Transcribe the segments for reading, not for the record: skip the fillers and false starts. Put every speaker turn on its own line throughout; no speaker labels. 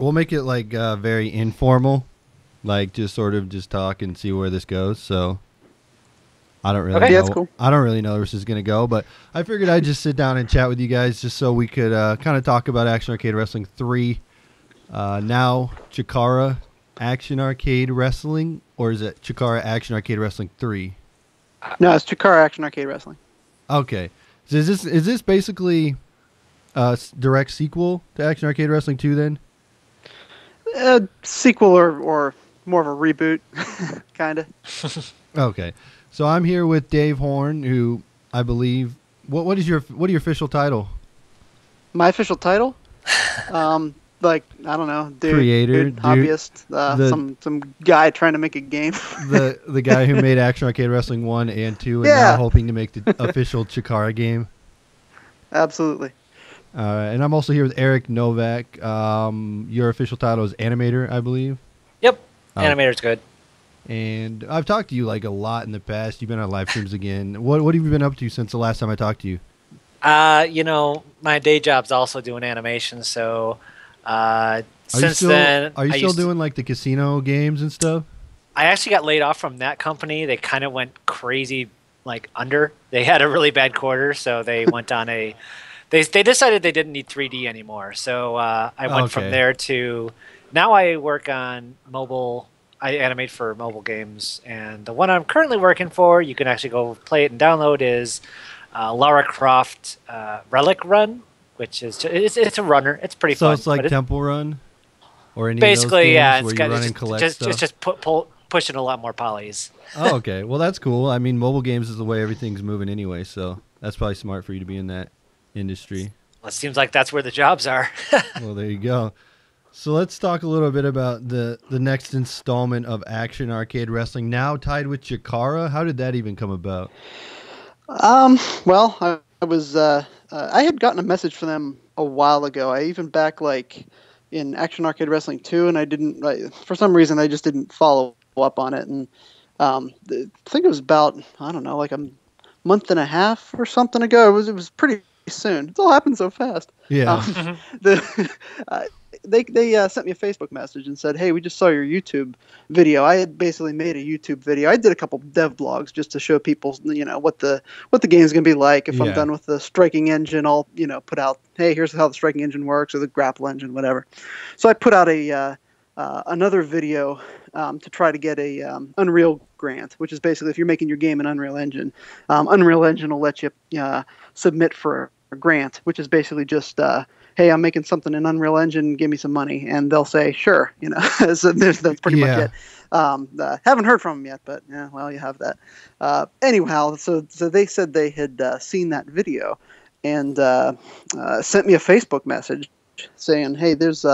we'll make it like very informal, like just sort of just talk and see where this goes. So I don't really
Okay.
know.
Yeah,
that's cool.
I don't really know where this is gonna go, but I figured I'd just sit down and chat with you guys just so we could kind of talk about Action Arcade Wrestling 3. Now Chikara Action Arcade Wrestling, or is it Chikara Action Arcade Wrestling 3?
No, it's Chikara Action Arcade Wrestling.
Okay. So is this basically a direct sequel to Action Arcade Wrestling 2 then?
Sequel or more of a reboot, kind of.
Okay. So I'm here with Dave Horn, who I believe what is your official title?
My official title, like I don't know,
Creator, dude,
hobbyist, some guy trying to make a game.
the guy who made Action Arcade Wrestling 1 and 2 and
Yeah.
now hoping to make the official Chikara game.
Absolutely.
And I'm also here with Eric Novak. Your official title is Animator, I believe.
Yep.
Oh.
Animator's good.
And I've talked to you like a lot in the past. You've been on live streams again. What have you been up to since the last time I talked to you?
My day job's also doing animation, so since then,
are you still doing like the casino games and stuff?
I actually got laid off from that company. They kind of went crazy, like under. They had a really bad quarter, so they went on a. They decided they didn't need 3D anymore, so I went from there to. Now I work on mobile. I animate for mobile games, and the one I'm currently working for, you can actually go play it and download, is Lara Croft Relic Run, which is it's a runner. It's pretty fun.
So it's like Temple Run, or any
basically,
of those games
it's
where
got
you run and collect stuff.
just pushing a lot more polys.
Oh, okay. Well, that's cool. I mean, mobile games is the way everything's moving anyway, so that's probably smart for you to be in that industry.
Well, it seems like that's where the jobs are.
Well, there you go. So let's talk a little bit about the next installment of Action Arcade Wrestling, now tied with Chikara. How did that even come about?
Well, I was I had gotten a message from them a while ago. I even back like in Action Arcade Wrestling 2, and I didn't for some reason I just didn't follow up on it. And I think it was about I don't know like a month and a half or something ago. It was pretty soon. It's all happened so fast.
Yeah.
They sent me a Facebook message and said, "Hey, we just saw your YouTube video." I had basically made a YouTube video. I did a couple dev blogs just to show people, what the game is going to be like. If I'm done with the striking engine, I'll put out, "Hey, here's how the striking engine works," or the grapple engine, whatever. So I put out another video to try to get a Unreal grant, which is basically if you're making your game in Unreal Engine, Unreal Engine will let you submit for a grant, which is basically just hey, I'm making something in Unreal Engine, give me some money, and they'll say sure. So that's pretty much it. Haven't heard from them yet, but yeah, well, you have that. Anyhow, so they said they had seen that video and sent me a Facebook message saying, hey, there's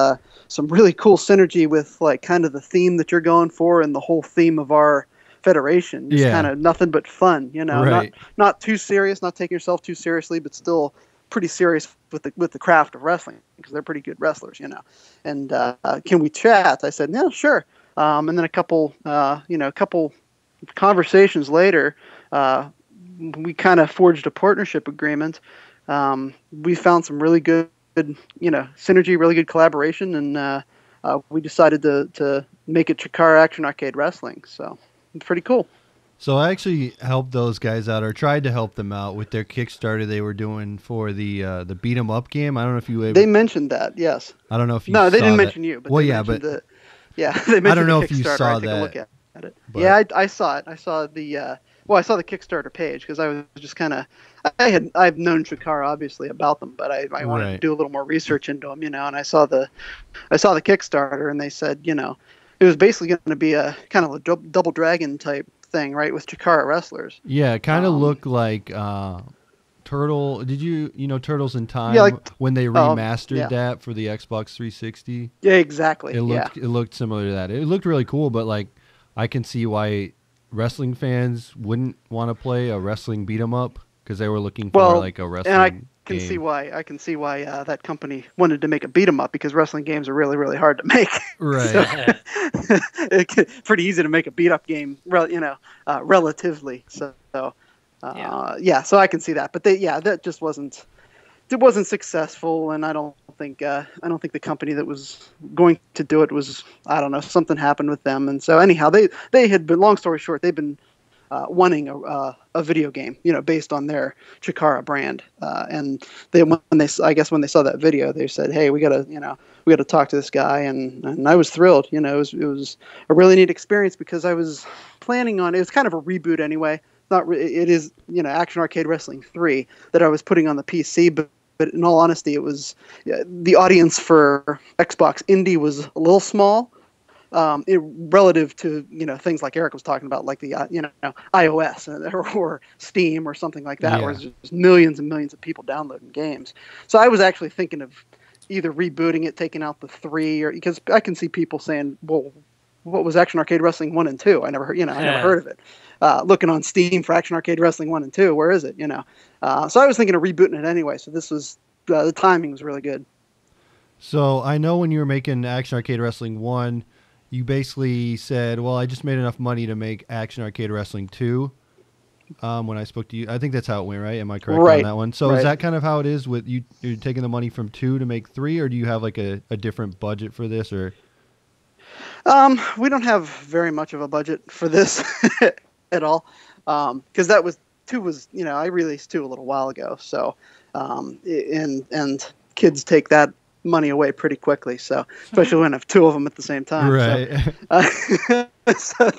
some really cool synergy with like kind of the theme that you're going for and the whole theme of our federation. Just kind of nothing but fun,
right.
not too serious, not taking yourself too seriously, but still pretty serious with the craft of wrestling because they're pretty good wrestlers, And can we chat? I said, yeah, sure. And then a couple conversations later, we kind of forged a partnership agreement. We found some really good, synergy, really good collaboration, and we decided to make it Chikara Action Arcade Wrestling. So it's pretty cool.
So I actually helped those guys out, or tried to help them out with their Kickstarter they were doing for the beat 'em up game. I don't know if you.
They mentioned that, yes.
I don't know if you.
No, they didn't
that.
mention you. But
well,
they
yeah, but
they mentioned
I don't know
the
if you
Kickstarter.
saw
I took
that.
a look at it.
But,
yeah, I saw it. I saw the I saw the Kickstarter page because I was just kind of I've known Chikara obviously about them, but I wanted to do a little more research into them, and I saw the Kickstarter, and they said it was basically going to be a kind of a double dragon type thing, right, with Chikara wrestlers.
Yeah, it kind of looked like Turtle. Did you know Turtles in Time?
Yeah, like,
when they remastered that for the Xbox 360.
Yeah, exactly.
It looked similar to that. It looked really cool, but like I can see why wrestling fans wouldn't want to play a wrestling beat 'em up because they were looking for like a wrestling.
And I can
game.
see why that company wanted to make a beat 'em up because wrestling games are really, really hard to make.
Right.
It's pretty easy to make a beat up game, relatively. So I can see that. But that just wasn't it wasn't successful, and I don't think the company that was going to do it was, I don't know, something happened with them. And so anyhow, they had been, long story short, they've been wanting a video game, based on their Chikara brand. And I guess when they saw that video, they said, "Hey, we gotta talk to this guy." And I was thrilled. It was a really neat experience because I was planning on, it was kind of a reboot anyway. It is, Action Arcade Wrestling 3 that I was putting on the PC, but in all honesty, it was, the audience for Xbox Indie was a little small. Relative to things like Eric was talking about, like the iOS or Steam or something like that, where there's just millions and millions of people downloading games. So I was actually thinking of either rebooting it, taking out the 3, or because I can see people saying, "Well, what was Action Arcade Wrestling 1 and 2? I never heard of it." Looking on Steam for Action Arcade Wrestling 1 and 2, where is it? So I was thinking of rebooting it anyway. So this was the timing was really good.
So I know when you were making Action Arcade Wrestling 1. You basically said, well, I just made enough money to make Action Arcade Wrestling 2 when I spoke to you. I think that's how it went, right? Am I correct on that one? So is that kind of how it is with you? You're taking the money from 2 to make 3, or do you have like a different budget for this? Or
we don't have very much of a budget for this at all, because 2 was, I released 2 a little while ago. So and kids take that money away pretty quickly, so especially when I have 2 of them at the same time,
right?
So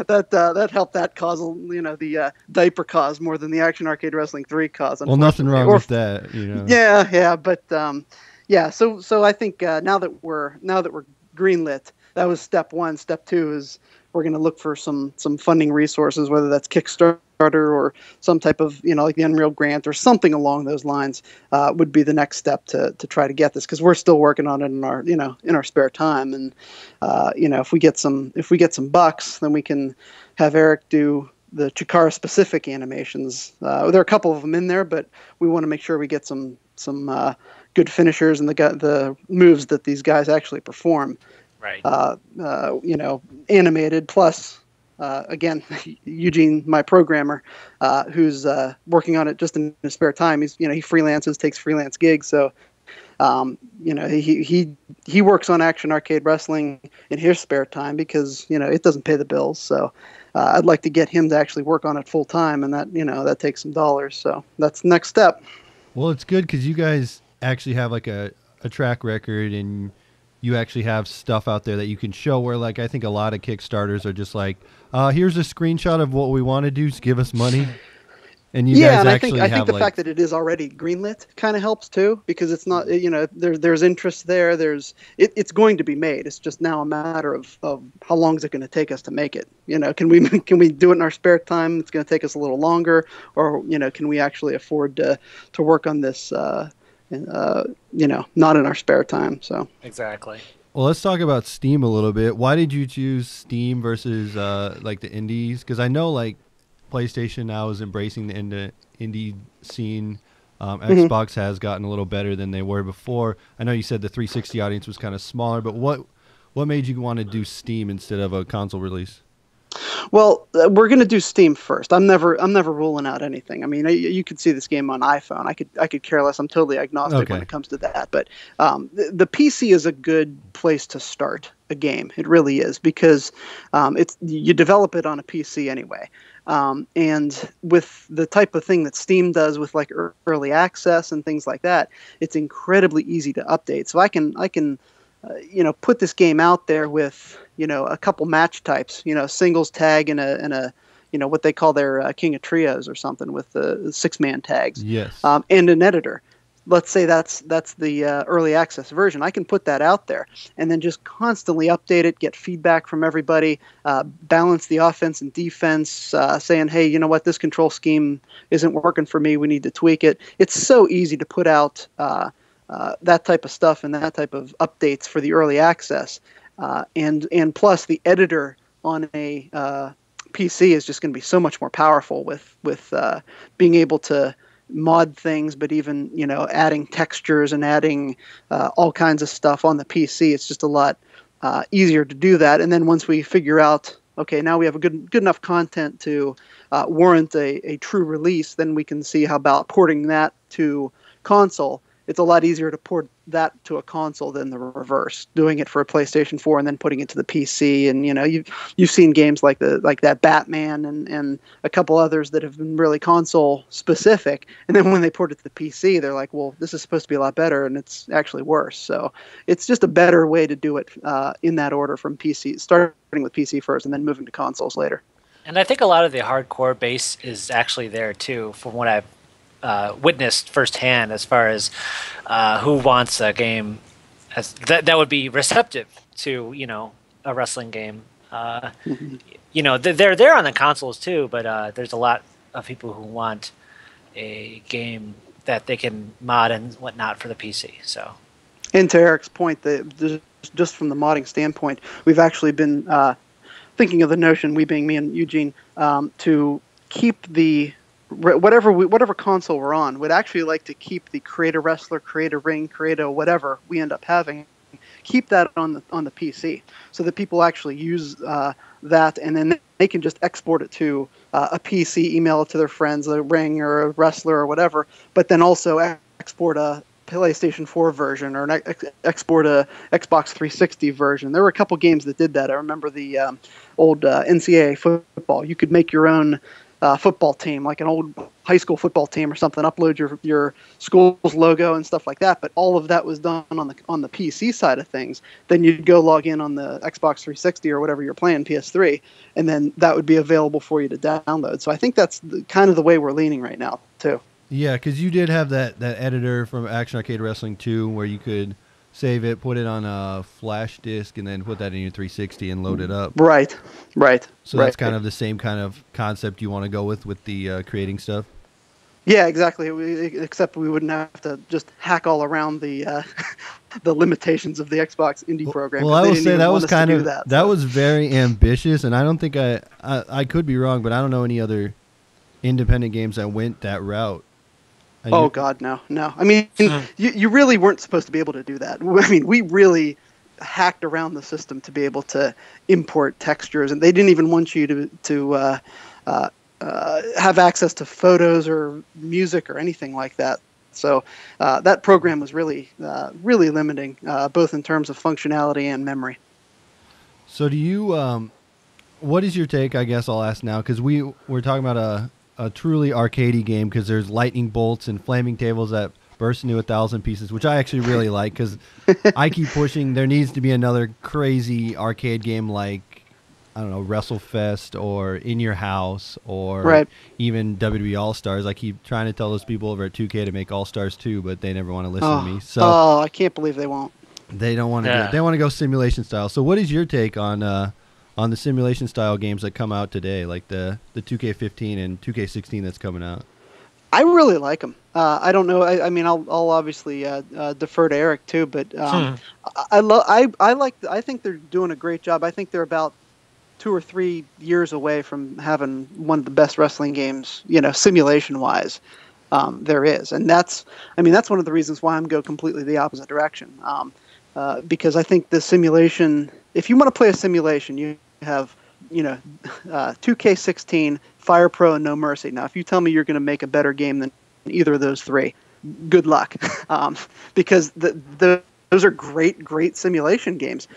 that helped that cause, the diaper cause more than the Action Arcade Wrestling 3 cause.
Well, nothing wrong with that,
Yeah, but so I think now that we're greenlit, that was step 1. Step 2 is we're going to look for some funding resources, whether that's Kickstarter or some type of, like the Unreal grant or something along those lines, would be the next step to try to get this, because we're still working on it in our spare time. And if we get some bucks, then we can have Eric do the Chikara specific animations. There are a couple of them in there, but we want to make sure we get some good finishers and the moves that these guys actually perform.
Right.
Animated, plus again, Eugene, my programmer, who's working on it just in his spare time. He freelances, takes freelance gigs. So, he works on Action Arcade Wrestling in his spare time because, it doesn't pay the bills. So, I'd like to get him to actually work on it full time, and that takes some dollars. So that's the next step.
Well, it's good because you guys actually have like a track record, and you actually have stuff out there that you can show, where like I think a lot of Kickstarters are just like, here's a screenshot of what we want to do, just give us money. And you guys actually
I think the fact that it is already greenlit kind of helps too, because it's not, there's interest there. It's going to be made. It's just now a matter of how long is it going to take us to make it? Can we do it in our spare time? It's going to take us a little longer, or can we actually afford to work on this? Not in our spare time. So
exactly.
Well, let's talk about Steam a little bit. Why did you choose Steam versus like the indies? Because I know like PlayStation now is embracing the indie scene. Xbox has gotten a little better than they were before. I know you said the 360 audience was kind of smaller, but what made you want to do Steam instead of a console release?
Well, we're going to do Steam first. I'm never ruling out anything. I mean, you could see this game on iPhone. I could care less. I'm totally agnostic when it comes to that. But the PC is a good place to start a game. It really is, because you develop it on a PC anyway. And with the type of thing that Steam does with like early access and things like that, it's incredibly easy to update. So I can put this game out there with, a couple match types, singles tag and a what they call their King of Trios or something, with the 6-man tags.
Yes.
And an editor. Let's say that's the early access version. I can put that out there and then just constantly update it, get feedback from everybody, balance the offense and defense, saying, hey, you know what, this control scheme isn't working for me. We need to tweak it. It's so easy to put out that type of stuff and that type of updates for the early access. And plus the editor on a PC is just going to be so much more powerful with being able to mod things, but even, adding textures and adding all kinds of stuff on the PC. It's just a lot easier to do that. And then once we figure out, okay, now we have a good enough content to warrant a true release, then we can see how about porting that to console, it's a lot easier to port that to a console than the reverse. Doing it for a PlayStation 4 and then putting it to the PC, and you've seen games like that Batman and a couple others that have been really console specific, and then when they port it to the PC, they're like, well, this is supposed to be a lot better, and it's actually worse. So it's just a better way to do it in that order, from PC, starting with PC first and then moving to consoles later. And
I think a lot of the hardcore base is actually there too, from what I've witnessed firsthand, as far as who wants a game that would be receptive to a wrestling game. They're there on the consoles too, but there's a lot of people who want a game that they can mod and whatnot for the PC. So,
and to Eric's point, just from the modding standpoint, we've actually been thinking of the notion, we being me and Eugene, to keep the whatever console we're on, would actually like to keep the create a wrestler, create a ring, create a whatever we end up having, keep that on the PC, so that people actually use that, and then they can just export it to a PC, email it to their friends, a ring or a wrestler or whatever, but then also export a PlayStation 4 version, or export a Xbox 360 version. There were a couple games that did that. I remember the old NCAA football. You could make your own football team, like an old high school football team or something, upload your school's logo and stuff like that, but all of that was done on the PC side of things. Then you'd go log in on the Xbox 360 or whatever you're playing, PS3, and then that would be available for you to download. So I think that's kind of the way we're leaning right now too.
Yeah, because you did have that editor from Action Arcade Wrestling 2 where you could save it, put it on a flash disk, and then put that in your 360 and load it up.
Right.
So that's kind of the same kind of concept you want to go with the creating stuff?
Yeah, exactly. Except we wouldn't have to just hack all around the the limitations of the Xbox indie program.
Well, I will say that was kind of that was very ambitious, and I don't think I could be wrong, but I don't know any other independent games that went that route.
Oh God, no. I mean, you really weren't supposed to be able to do that. I mean, we really hacked around the system to be able to import textures, and they didn't even want you to have access to photos or music or anything like that. So that program was really limiting, both in terms of functionality and memory.
So do you? What is your take? I guess I'll ask now, because we're talking about a truly arcadey game, because there's lightning bolts and flaming tables that burst into 1,000 pieces, which I actually really like, because I keep pushing. There needs to be another crazy arcade game like, I don't know, WrestleFest or In Your House or even WWE All-Stars. I keep trying to tell those people over at 2K to make All-Stars 2, but they never want to listen to me. So
I can't believe they won't.
They don't want to do it. They want to go simulation style. So what is your take on the simulation style games that come out today, like the 2K15 and 2K16 that's coming out?
I really like them. I don't know. I mean, I'll obviously defer to Eric too, but I think they're doing a great job. I think they're about 2 or 3 years away from having one of the best wrestling games, simulation wise, there is. And that's one of the reasons why I'm go completely the opposite direction. Because I think the simulation, if you want to play a simulation, you have 2K16, Fire Pro, and No Mercy. Now, if you tell me you're going to make a better game than either of those three, good luck, because those are great simulation games.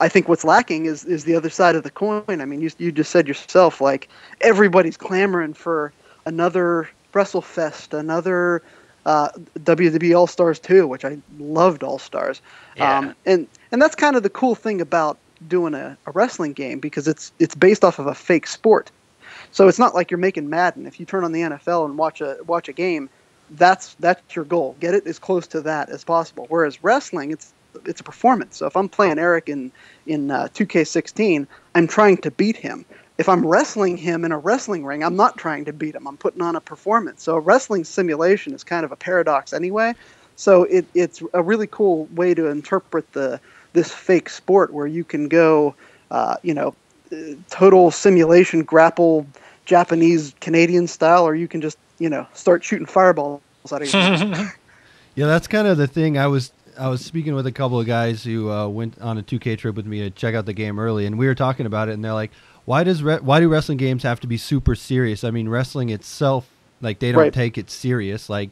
I think what's lacking is the other side of the coin. I mean, you just said yourself, like, everybody's clamoring for another WrestleFest, another WWE All-Stars 2, which I loved All-Stars.
Yeah.
And that's kind of the cool thing about doing a wrestling game, because it's based off of a fake sport. So it's not like you're making Madden. If you turn on the NFL and watch a game, that's your goal. Get it as close to that as possible. Whereas wrestling, it's a performance. So if I'm playing Eric in 2K16, I'm trying to beat him. If I'm wrestling him in a wrestling ring, I'm not trying to beat him. I'm putting on a performance. So a wrestling simulation is kind of a paradox anyway. So it's a really cool way to interpret this fake sport, where you can go, total simulation grapple, Japanese Canadian style, or you can just start shooting fireballs out of your hand.
Yeah, that's kind of the thing. I was speaking with a couple of guys who went on a 2K trip with me to check out the game early, and we were talking about it, and they're like, why do wrestling games have to be super serious? I mean, wrestling itself, like, they don't take it serious. Like,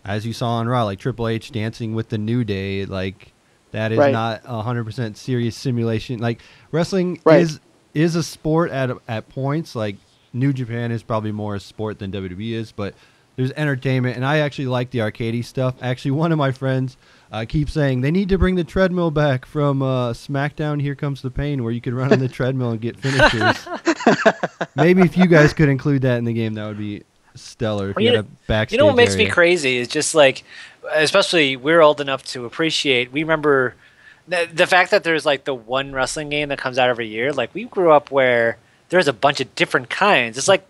as you saw on Raw, like Triple H dancing with the New Day, like that is not 100% serious simulation. Like wrestling is a sport at points. Like New Japan is probably more a sport than WWE is, but there's entertainment, and I actually like the arcadey stuff. Actually, one of my friends keeps saying they need to bring the treadmill back from SmackDown Here Comes the Pain, where you could run on the treadmill and get finishers. Maybe if you guys could include that in the game, that would be stellar. If you had a backstage
what makes
area.
me crazy is just like, especially we're old enough to appreciate, we remember the fact that there's like the one wrestling game that comes out every year. Like we grew up where there's a bunch of different kinds. It's like,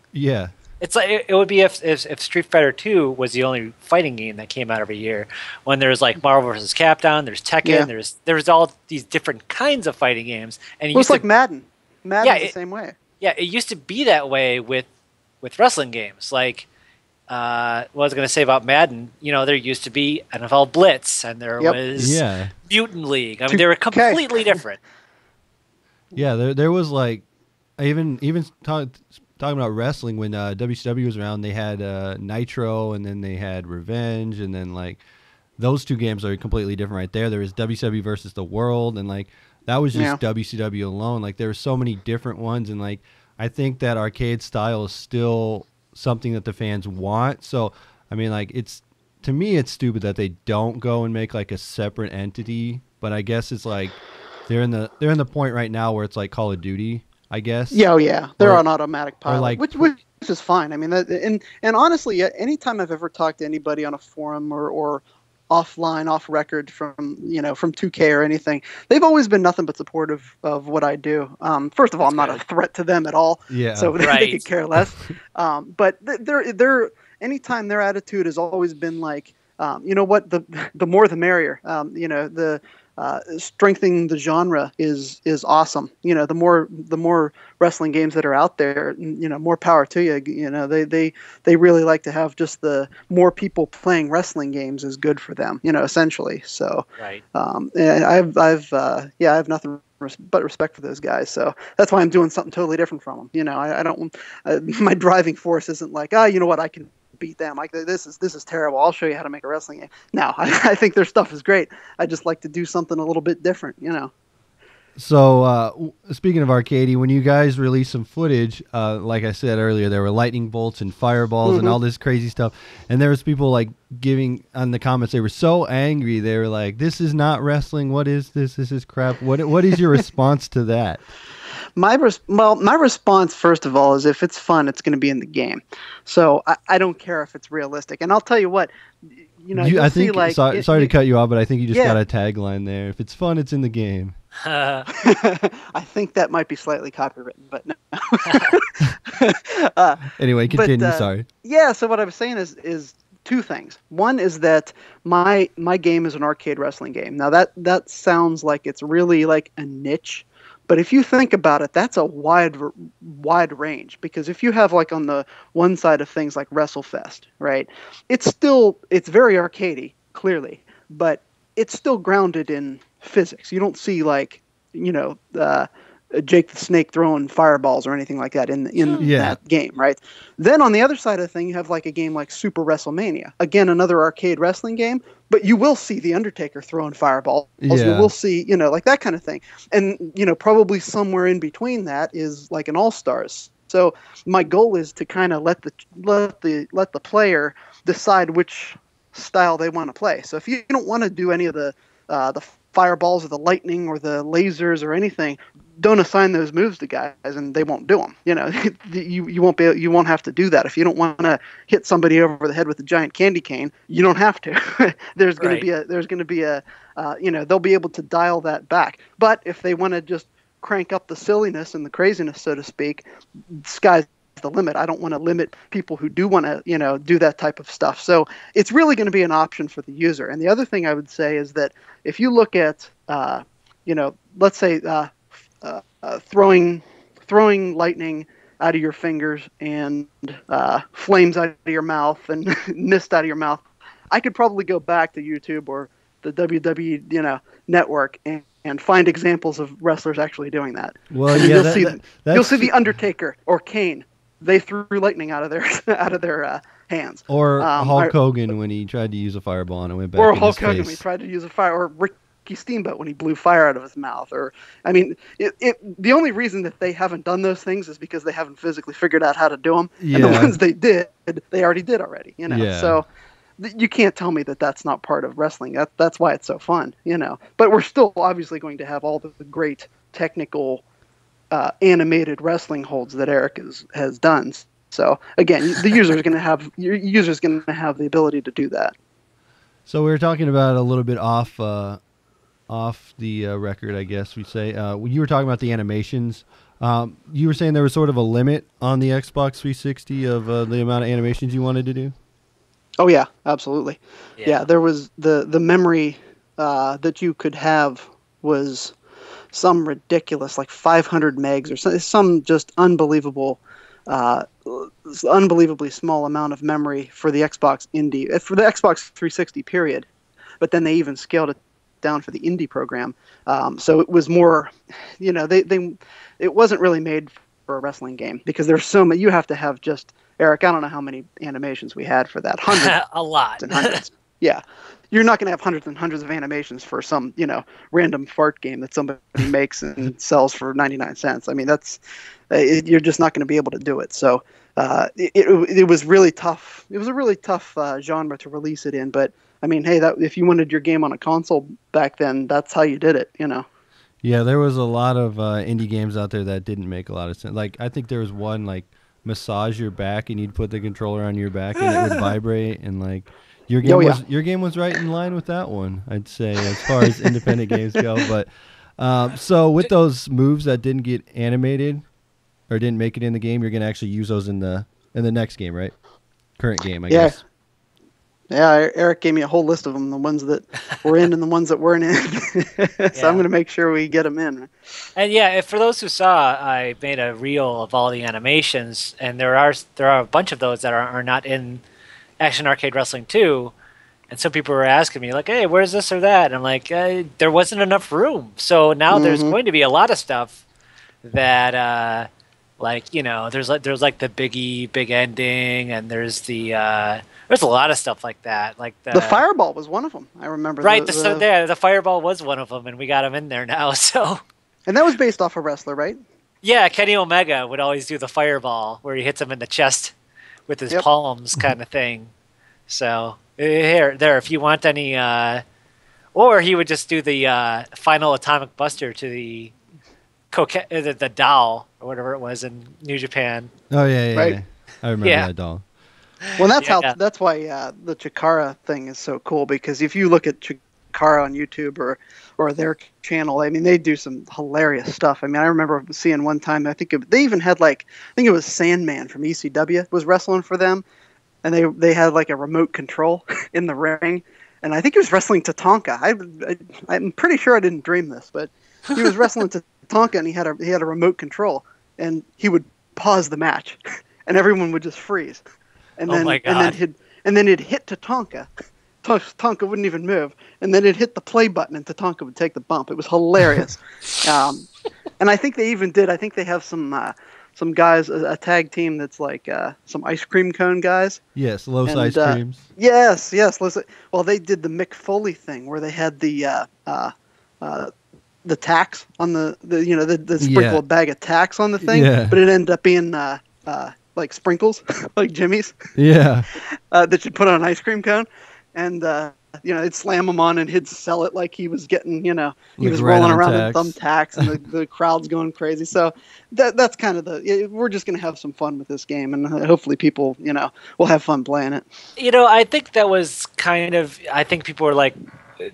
it's like it would be if Street Fighter 2 was the only fighting game that came out every year. When there's like Marvel vs. Capcom, there's Tekken, there's all these different kinds of fighting games. And
it's like Madden. Madden's the same way.
Yeah, it used to be that way with wrestling games. Like, what I was going to say about Madden, there used to be NFL Blitz, and there was Mutant League. I mean, they were completely different.
Yeah, there was like, even talking about wrestling, when WCW was around, they had Nitro, and then they had Revenge, and then like those two games are completely different right there. There was WCW versus the World, and like that was just WCW alone. Like there were so many different ones, and like I think that arcade style is still something that the fans want. So I mean, like to me it's stupid that they don't go and make like a separate entity, but I guess it's like they're in the point right now where it's like Call of Duty, I guess.
They're on automatic pilot,
like,
which is fine. I mean, and honestly, anytime I've ever talked to anybody on a forum or offline, off record from 2K or anything, they've always been nothing but supportive of what I do. First of all, I'm not a threat to them at all, so they could care less. But they're anytime their attitude has always been like, the more the merrier. Strengthening the genre is awesome. The more wrestling games that are out there, more power to you. They really like to have just the more people playing wrestling games is good for them. Essentially. So and I have nothing but respect for those guys. So that's why I'm doing something totally different from them. I don't. My driving force isn't like, you know what, I can beat them. Like this is terrible. I'll show you how to make a wrestling game. No, I think their stuff is great. I just like to do something a little bit different,
So speaking of arcadey, when you guys released some footage, like I said earlier, there were lightning bolts and fireballs and all this crazy stuff, and there was people like giving on the comments. They were so angry. They were like, "This is not wrestling. What is this? This is crap." What is your response to that?
My response, first of all, is if it's fun, it's going to be in the game. So I don't care if it's realistic. And I'll tell you what,
I think, like, sorry to cut you off, but I think you just got a tagline there. If it's fun, it's in the game.
I think that might be slightly copywritten, but no.
Anyway, continue. Sorry.
Yeah. So what I was saying is two things. One is that my game is an arcade wrestling game. Now that sounds like it's really like a niche. But if you think about it, that's a wide range, because if you have like on the one side of things like WrestleFest, right? It's very arcadey, clearly, but it's still grounded in physics. You don't see like, Jake the Snake throwing fireballs or anything like that in that game, right? Then on the other side of the thing, you have like a game like Super WrestleMania. Again, another arcade wrestling game, but you will see The Undertaker throwing fireballs. You will see, like that kind of thing. And, probably somewhere in between that is like an All-Stars. So my goal is to kind of let the player decide which style they want to play. So if you don't want to do any of the fireballs or the lightning or the lasers or anything, don't assign those moves to guys, and they won't do them. You won't have to do that. If you don't want to hit somebody over the head with a giant candy cane, you don't have to. There's going to be a they'll be able to dial that back. But if they want to just crank up the silliness and the craziness, so to speak, sky's the limit. I don't want to limit people who do want to, do that type of stuff. So it's really going to be an option for the user. And the other thing I would say is that if you look at, let's say throwing lightning out of your fingers and flames out of your mouth and mist out of your mouth, I could probably go back to YouTube or the WWE, network and find examples of wrestlers actually doing that.
Well,
you'll see the Undertaker or Kane. They threw lightning out of their hands.
Or Hulk Hogan when he tried to use a fireball and it went back
or
in
Hulk
his
Hogan
face.
when he tried to use a fire, or Ricky Steamboat when he blew fire out of his mouth. Or I mean, the only reason that they haven't done those things is because they haven't physically figured out how to do them.
Yeah.
And the ones they did, they already did already. You know,
Yeah.
so you can't tell me that that's not part of wrestling. That's why it's so fun. You know, but we're still obviously going to have all the great technical animated wrestling holds that Eric has done. So again, the user is going to have the ability to do that.
So we were talking about a little bit off the record, I guess we say. You were talking about the animations. You were saying there was sort of a limit on the Xbox 360 of the amount of animations you wanted to do.
Oh yeah, absolutely. Yeah, there was the memory that you could have was some ridiculous, like 500 megs or some just unbelievably small amount of memory for the Xbox Xbox 360 period. But then they even scaled it down for the indie program. So it was more, you know, it wasn't really made for a wrestling game because there's so many. You have to have just, Eric, I don't know how many animations we had for that. Hundreds.
A lot.
And hundreds. Yeah. You're not going to have hundreds and hundreds of animations for some, you know, random fart game that somebody makes and sells for 99 cents. I mean, you're just not going to be able to do it. So it was really tough. It was a really tough genre to release it in. But I mean, hey, if you wanted your game on a console back then, that's how you did it, you know.
Yeah, there was a lot of indie games out there that didn't make a lot of sense. Like, I think there was one, like, massage your back, and you'd put the controller on your back, and it would vibrate, and, like, your game was right in line with that one, I'd say, as far as independent games go. But so with those moves that didn't get animated or didn't make it in the game, you're going to actually use those in the next game, right? Current game, I guess.
Yeah, Eric gave me a whole list of them, the ones that were in and the ones that weren't in. So I'm going to make sure we get them in.
And yeah, for those who saw, I made a reel of all the animations, and there are a bunch of those that are not in Action Arcade Wrestling 2. And some people were asking me, like, hey, where's this or that? And I'm like, there wasn't enough room. So now there's going to be a lot of stuff that, like, you know, there's like the big ending, and there's there's a lot of stuff like that. Like the
Fireball was one of them. I remember.
Right, the Fireball was one of them, and we got him in there now. So. And
that was based off a wrestler, right?
Yeah, Kenny Omega would always do the Fireball, where he hits him in the chest with his palms, kind of thing. So there, if you want any, or he would just do the final Atomic Buster to the the doll or whatever it was in New Japan.
Oh yeah,
right?
I remember that doll.
Well, that's why the Chikara thing is so cool, because if you look at Chikara on YouTube or their channel, I mean, they do some hilarious stuff. I mean, I remember seeing one time, they even had I think it was Sandman from ECW was wrestling for them, and they had like a remote control in the ring, and I think he was wrestling Tatanka. I'm pretty sure I didn't dream this, but he was wrestling Tatanka, and he had a remote control, and he would pause the match, and everyone would just freeze. And then, and then it'd hit Tatanka. Tatanka wouldn't even move, and then it'd hit the play button, and Tatanka would take the bump. It was hilarious. And I think they even did. I think they have some guys, a tag team that's like some ice cream cone guys.
Yes, Los Ice Creams.
Yes. Well, they did the Mick Foley thing where they had the tacks on the sprinkle a bag of tacks on the thing, but it ended up being like sprinkles, like Jimmy's.
Yeah.
That you put on an ice cream cone, and it'd slam them on, and he'd sell it like he was getting, he was rolling around in thumbtacks, and the crowd's going crazy. So that's kind of we're just going to have some fun with this game, and hopefully people, will have fun playing it.
I think that was I think people were like,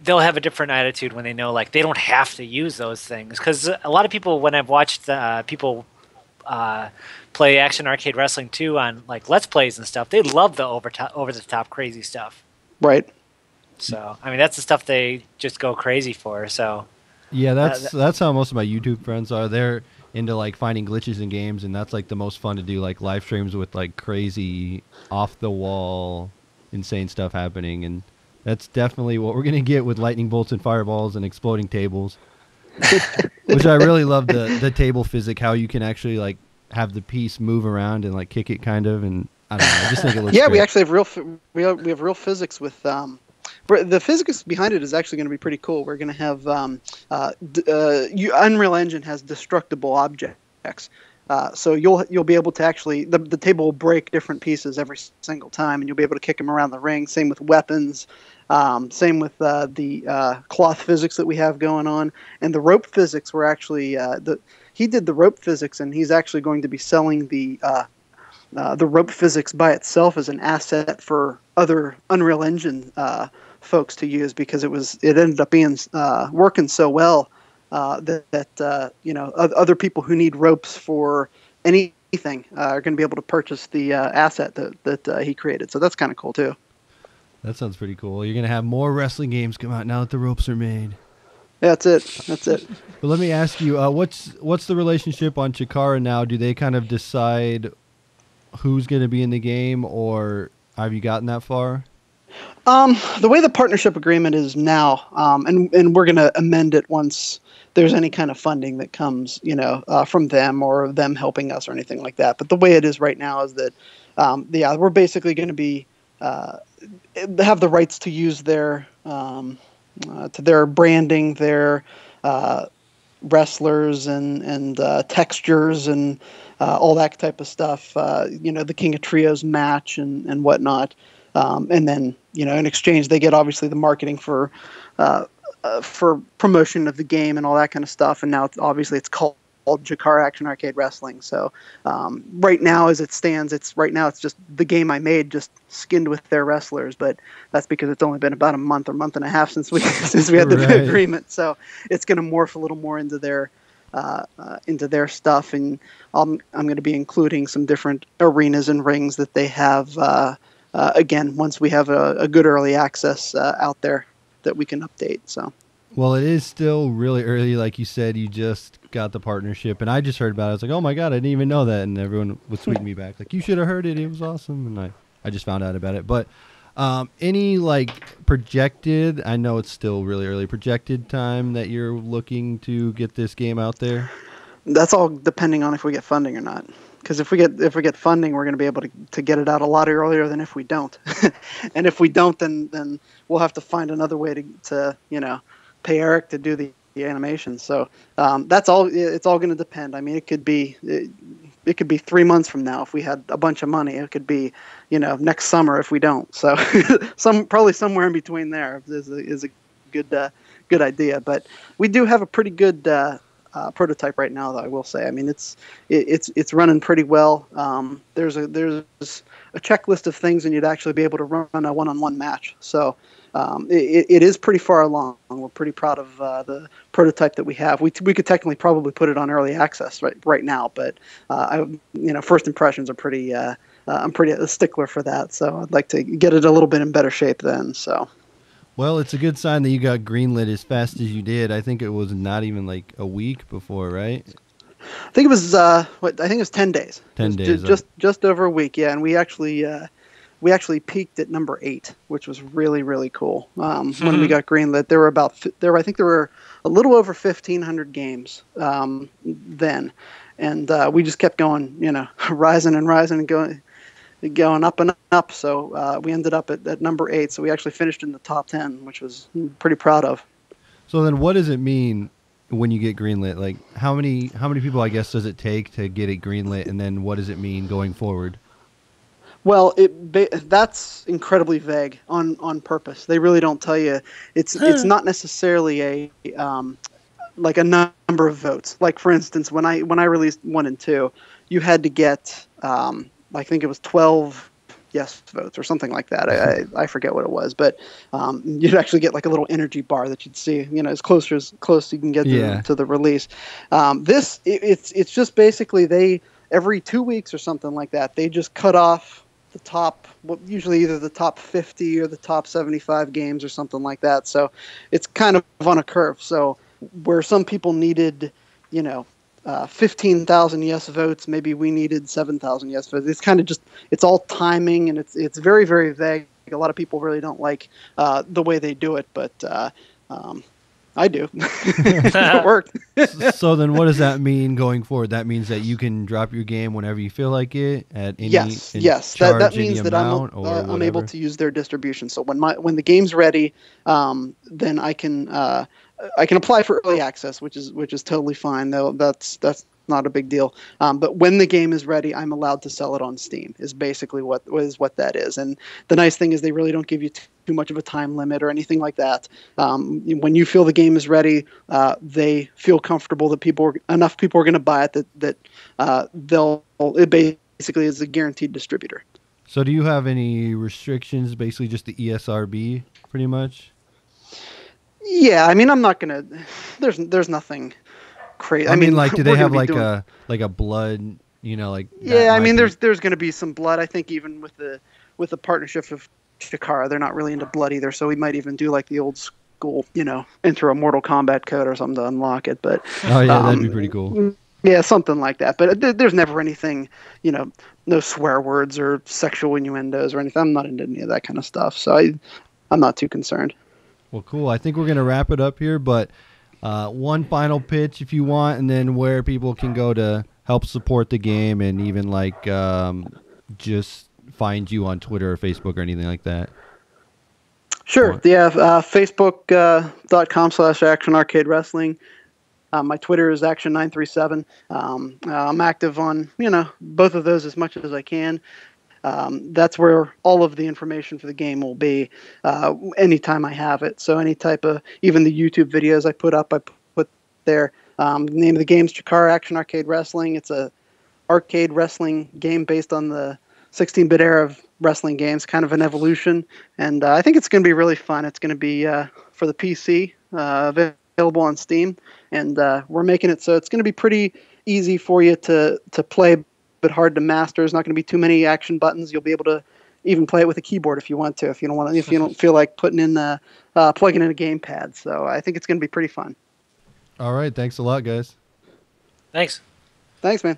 they'll have a different attitude when they know, like, they don't have to use those things. Because a lot of people, when I've watched people play Action Arcade Wrestling 2 on, like, Let's Plays and stuff, they love the over-the-top crazy stuff.
Right.
So, I mean, that's the stuff they just go crazy for, so...
Yeah, that's how most of my YouTube friends are. They're into, like, finding glitches in games, and that's, like, the most fun to do, like, live streams with, like, crazy, off-the-wall, insane stuff happening, and that's definitely what we're going to get with lightning bolts and fireballs and exploding tables. Which I really love the table physics, how you can actually, like, have the piece move around and, like, kick it kind of, and I don't know. I just think it looks
Yeah,
great.
we actually have we have real physics with the physics behind it is actually going to be pretty cool. We're going to have Unreal Engine has destructible objects. So you'll be able to actually the table will break different pieces every single time, and you'll be able to kick them around the ring. Same with weapons. Same with the cloth physics that we have going on, and the rope physics. We're actually he did the rope physics, and he's actually going to be selling the rope physics by itself as an asset for other Unreal Engine folks to use, because it ended up being working so well that other people who need ropes for anything are going to be able to purchase the asset that he created. So that's kind of cool too.
That sounds pretty cool. You're going to have more wrestling games come out now that the ropes are made.
Yeah, that's it.
But let me ask you, what's the relationship on Chikara now? Do they kind of decide who's going to be in the game, or have you gotten that far?
The way the partnership agreement is now, and we're going to amend it once there's any kind of funding that comes, from them or them helping us or anything like that. But the way it is right now is that, we're basically going to be have the rights to use their to their branding, their wrestlers and textures and all that type of stuff. The King of Trios match and whatnot. And then, in exchange, they get obviously the marketing for promotion of the game and all that kind of stuff. And now it's called Chikara Action Arcade Wrestling. So right now, as it stands, it's just the game I made, just skinned with their wrestlers. But that's because it's only been about a month or month and a half since we had the agreement. So it's going to morph a little more into their stuff, and I'm going to be including some different arenas and rings that they have. Again, once we have a good early access out there that we can update. So,
well, it is still really early, like you said. You just got the partnership, and I just heard about it. I was like, oh my god, I didn't even know that, and everyone was tweeting me back like, you should have heard it. It was awesome, and I just found out about it. But any projected? I know it's still really early. Projected time that you're looking to get this game out there?
That's all depending on if we get funding or not. Because if we get funding, we're going to be able to get it out a lot earlier than if we don't. And if we don't, then we'll have to find another way to pay Eric to do the animation. So that's all. It's all going to depend. I mean, it could be 3 months from now if we had a bunch of money. It could be next summer if we don't. So probably somewhere in between there is a good idea. But we do have a pretty good prototype right now, though, I will say. I mean, it's running pretty well. There's a checklist of things, and you'd actually be able to run a one-on-one match. So it is pretty far along. We're pretty proud of the prototype that we have. We could technically probably put it on early access right now, but first impressions are pretty. I'm pretty a stickler for that, so I'd like to get it a little bit in better shape then. So.
Well, it's a good sign that you got greenlit as fast as you did. I think it was not even a week before, right?
I think it was I think it was 10 days.
10 days.
Just over a week, yeah. And we actually peaked at number 8, which was really, really cool. When we got greenlit, there were a little over 1,500 games then, and we just kept going, rising and rising and going up and up. So we ended up at number 8. So we actually finished in the top 10, which was pretty proud of.
So then what does it mean when you get greenlit? How many people, I guess, does it take to get it greenlit? And then what does it mean going forward? Well,
that's incredibly vague on purpose. They really don't tell you. It's not necessarily a number of votes. Like, for instance, when I released 1 and 2, you had to get I think it was 12 yes votes or something like that. I forget what it was, but you'd actually get a little energy bar that you'd see, as close as you can get to the release. It's just basically every 2 weeks or something like that, they just cut off the top, usually either the top 50 or the top 75 games or something like that. So it's kind of on a curve. So where some people needed, 15,000 yes votes, maybe we needed 7,000 yes votes. It's kind of it's all timing, and it's very, very vague. A lot of people really don't like the way they do it, but I do. It worked.
So then what does that mean going forward? That means that you can drop your game whenever you feel like it at any
Yes. That means that I'm able to use their distribution. So when the game's ready, then I can apply for early access, which is totally fine. Though that's not a big deal. But when the game is ready, I'm allowed to sell it on Steam. Is basically what that is. And the nice thing is they really don't give you too much of a time limit or anything like that. When you feel the game is ready, they feel comfortable that enough people are going to buy it that it basically is a guaranteed distributor.
So do you have any restrictions? Basically, just the ESRB, pretty much.
Yeah, I mean, I'm not gonna. There's nothing crazy.
I mean, like, do they have like a blood? Like.
Yeah, I mean, there's going to be some blood. I think even with the partnership of Chikara, they're not really into blood either. So we might even do like the old school, enter a Mortal Kombat code or something to unlock it. But
oh yeah, that'd be pretty cool.
Yeah, something like that. But there's never anything, no swear words or sexual innuendos or anything. I'm not into any of that kind of stuff. So I'm not too concerned.
Well, cool. I think we're going to wrap it up here, but one final pitch if you want, and then where people can go to help support the game and even like just find you on Twitter or Facebook or anything like that.
Sure. Yeah. Facebook.com/Action Arcade Wrestling. My Twitter is Action937. I'm active on, both of those as much as I can. That's where all of the information for the game will be anytime I have it. So any type of, even the YouTube videos I put up, I put there. The name of the game is Chikara Action Arcade Wrestling. It's a arcade wrestling game based on the 16-bit era of wrestling games, kind of an evolution. And I think it's going to be really fun. It's going to be for the PC, available on Steam. And we're making it so it's going to be pretty easy for you to play, but hard to master. There's not going to be too many action buttons. You'll be able to even play it with a keyboard if you want to. If you don't feel like plugging in a gamepad. So I think it's going to be pretty fun.
All right, thanks a lot, guys.
Thanks,
man.